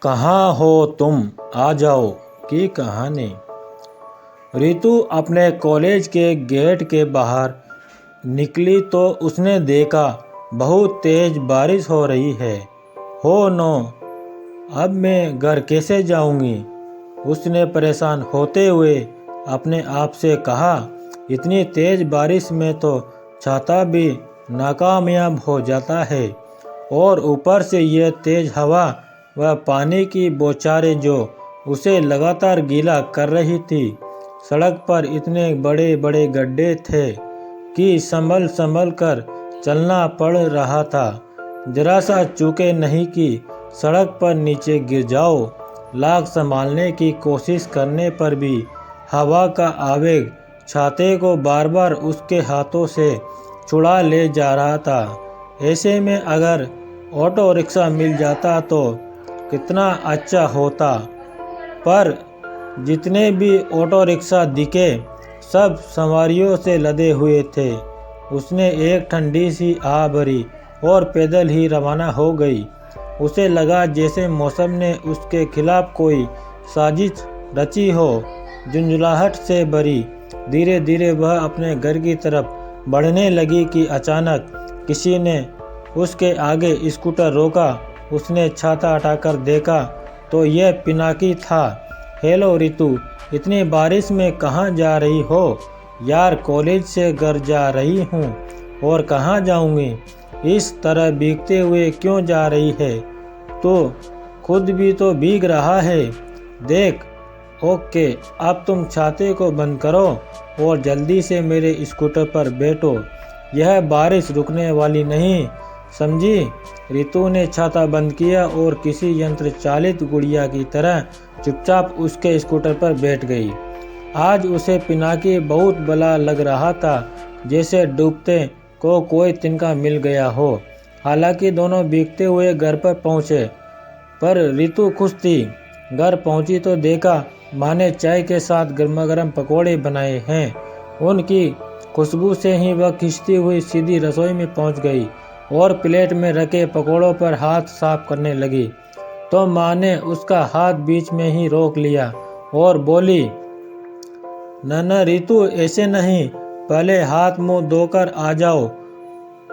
कहाँ हो तुम, आ जाओ की कहानी। रितु अपने कॉलेज के गेट के बाहर निकली तो उसने देखा बहुत तेज बारिश हो रही है। हो नो, अब मैं घर कैसे जाऊंगी? उसने परेशान होते हुए अपने आप से कहा। इतनी तेज बारिश में तो छाता भी नाकामयाब हो जाता है, और ऊपर से यह तेज हवा व पानी की बौछारें जो उसे लगातार गीला कर रही थी। सड़क पर इतने बड़े बड़े गड्ढे थे कि संभल संभल कर चलना पड़ रहा था। जरा सा चूके नहीं कि सड़क पर नीचे गिर जाओ। लाख संभालने की कोशिश करने पर भी हवा का आवेग छाते को बार बार उसके हाथों से छुड़ा ले जा रहा था। ऐसे में अगर ऑटो रिक्शा मिल जाता तो कितना अच्छा होता, पर जितने भी ऑटो रिक्शा दिखे सब सवारियों से लदे हुए थे। उसने एक ठंडी सी आह भरी और पैदल ही रवाना हो गई। उसे लगा जैसे मौसम ने उसके खिलाफ कोई साजिश रची हो। झुंझलाहट से भरी धीरे धीरे वह अपने घर की तरफ बढ़ने लगी कि अचानक किसी ने उसके आगे स्कूटर रोका। उसने छाता हटाकर देखा तो यह पिनाकी था। हेलो रितु, इतनी बारिश में कहाँ जा रही हो? यार, कॉलेज से घर जा रही हूँ। और कहाँ जाऊँगी? इस तरह भीगते हुए क्यों जा रही है? तो खुद भी तो भीग रहा है, देख। ओके, अब तुम छाते को बंद करो और जल्दी से मेरे स्कूटर पर बैठो। यह बारिश रुकने वाली नहीं, समझी? रितु ने छाता बंद किया और किसी यंत्र चालित गुड़िया की तरह चुपचाप उसके स्कूटर पर बैठ गई। आज उसे पिनाकी बहुत भला लग रहा था, जैसे डूबते को कोई तिनका मिल गया हो। हालांकि दोनों भीगते हुए घर पर पहुंचे, पर रितु खुश थी। घर पहुंची तो देखा माँ ने चाय के साथ गर्मा-गर्म पकौड़े बनाए हैं। उनकी खुशबू से ही वह खिंचती हुई सीधी रसोई में पहुंच गई और प्लेट में रखे पकौड़ों पर हाथ साफ करने लगी। तो माँ ने उसका हाथ बीच में ही रोक लिया और बोली, ना रितु, ऐसे नहीं, पहले हाथ मुंह धोकर आ जाओ।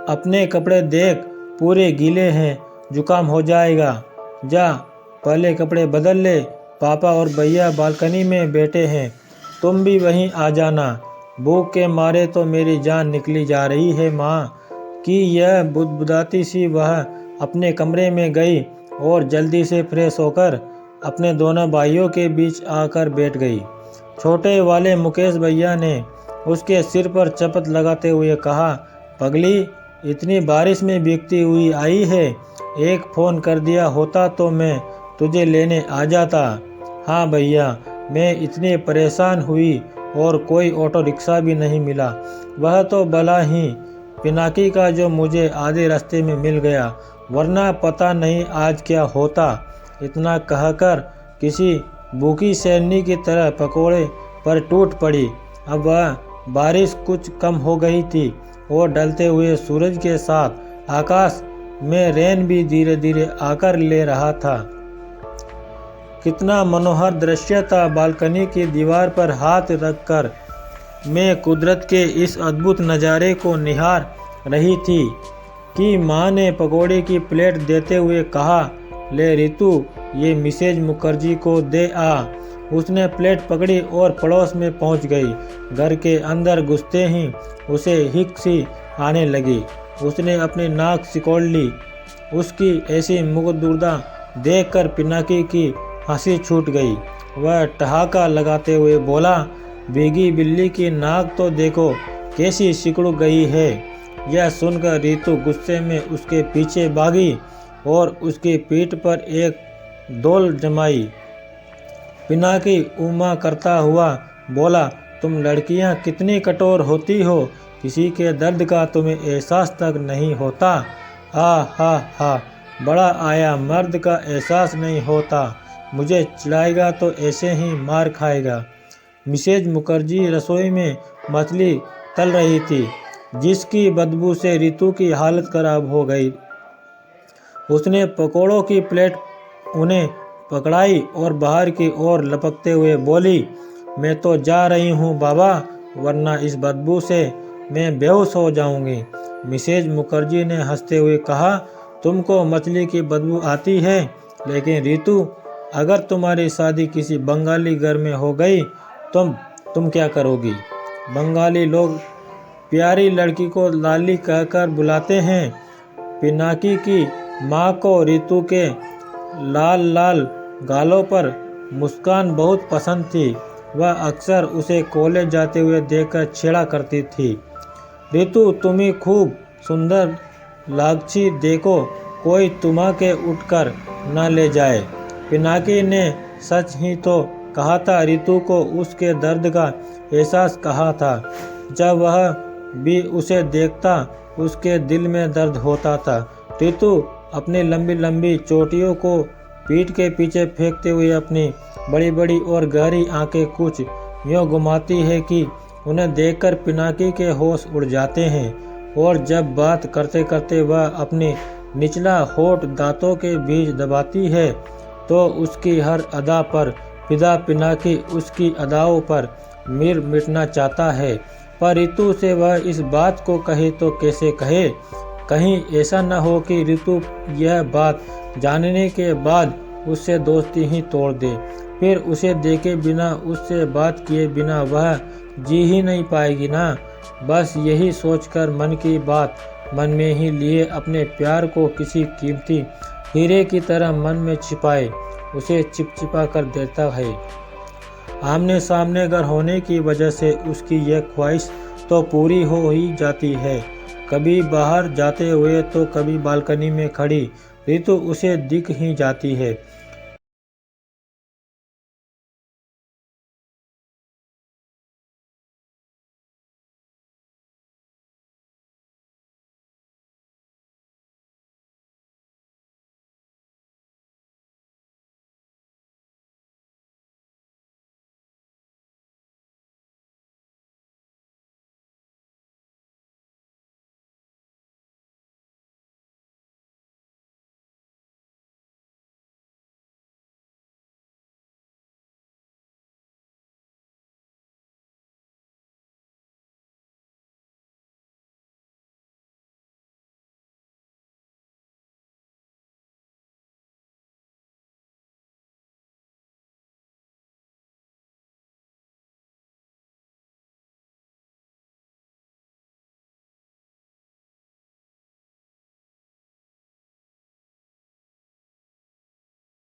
अपने कपड़े देख, पूरे गीले हैं, जुकाम हो जाएगा। जा, पहले कपड़े बदल ले। पापा और भैया बालकनी में बैठे हैं, तुम भी वहीं आ जाना। भूख के मारे तो मेरी जान निकली जा रही है माँ। कि यह बुदबुदाती सी वह अपने कमरे में गई और जल्दी से फ्रेश होकर अपने दोनों भाइयों के बीच आकर बैठ गई। छोटे वाले मुकेश भैया ने उसके सिर पर चपत लगाते हुए कहा, पगली, इतनी बारिश में भीगती हुई आई है। एक फ़ोन कर दिया होता तो मैं तुझे लेने आ जाता। हाँ भैया, मैं इतनी परेशान हुई और कोई ऑटो रिक्शा भी नहीं मिला। वह तो भला ही पिनाकी का जो मुझे आधे रास्ते में मिल गया, वरना पता नहीं आज क्या होता। इतना कहकर किसी भूखी शेरनी की तरह पकोड़े पर टूट पड़ी। अब वह बारिश कुछ कम हो गई थी और ढलते हुए सूरज के साथ आकाश में रेन भी धीरे धीरे आकर ले रहा था। कितना मनोहर दृश्य था। बालकनी की दीवार पर हाथ रखकर मैं कुदरत के इस अद्भुत नज़ारे को निहार रही थी कि माँ ने पकौड़े की प्लेट देते हुए कहा, ले रितु, ये मिसेज मुखर्जी को दे आ। उसने प्लेट पकड़ी और पड़ोस में पहुंच गई। घर के अंदर घुसते ही उसे हिक सी आने लगी। उसने अपनी नाक सिकोड़ ली। उसकी ऐसी मुखदुर्दा देखकर पिनाकी की हंसी छूट गई। वह ठहाका लगाते हुए बोला, भीगी बिल्ली की नाक तो देखो कैसी सिकुड़ गई है। यह सुनकर रितु गुस्से में उसके पीछे भागी और उसकी पीठ पर एक डोल जमाई। पिनाकी उमा करता हुआ बोला, तुम लड़कियां कितनी कठोर होती हो, किसी के दर्द का तुम्हें एहसास तक नहीं होता। हा हा हा, बड़ा आया, मर्द का एहसास नहीं होता। मुझे चिढ़ाएगा तो ऐसे ही मार खाएगा। मिसेज मुखर्जी रसोई में मछली तल रही थी, जिसकी बदबू से रितु की हालत खराब हो गई। उसने पकोड़ों की प्लेट उन्हें पकड़ाई और बाहर की ओर लपकते हुए बोली, मैं तो जा रही हूँ बाबा, वरना इस बदबू से मैं बेहोश हो जाऊंगी। मिसेज मुखर्जी ने हंसते हुए कहा, तुमको मछली की बदबू आती है, लेकिन रितु, अगर तुम्हारी शादी किसी बंगाली घर में हो गई तुम क्या करोगी? बंगाली लोग प्यारी लड़की को लाली कहकर बुलाते हैं। पिनाकी की माँ को रितु के लाल लाल गालों पर मुस्कान बहुत पसंद थी। वह अक्सर उसे कॉलेज जाते हुए देखकर छेड़ा करती थी। रितु, तुम्ही खूब सुंदर लागछी, देखो कोई तुम्हाके उठकर न ले जाए। पिनाकी ने सच ही तो कहा था। रितु को उसके दर्द का एहसास कहा था। जब वह भी उसे देखता उसके दिल में दर्द होता था। रितु अपनी लंबी लंबी चोटियों को पीठ के पीछे फेंकते हुए अपनी बड़ी बड़ी और गहरी आंखें कुछ यूँ घुमाती है कि उन्हें देखकर पिनाकी के होश उड़ जाते हैं। और जब बात करते करते वह अपनी निचला होठ दांतों के बीच दबाती है तो उसकी हर अदा पर फिदा पिनाकी उसकी अदाओं पर मिटना चाहता है। पर रितु से वह इस बात को कहे तो कैसे कहे? कहीं ऐसा न हो कि रितु यह बात जानने के बाद उससे दोस्ती ही तोड़ दे। फिर उसे देखे बिना, उससे बात किए बिना वह जी ही नहीं पाएगी ना। बस यही सोचकर मन की बात मन में ही लिए अपने प्यार को किसी कीमती हीरे की तरह मन में छिपाए उसे चिपचिपा कर देता है। आमने सामने घर होने की वजह से उसकी यह ख्वाहिश तो पूरी हो ही जाती है। कभी बाहर जाते हुए तो कभी बालकनी में खड़ी रितु उसे दिख ही जाती है।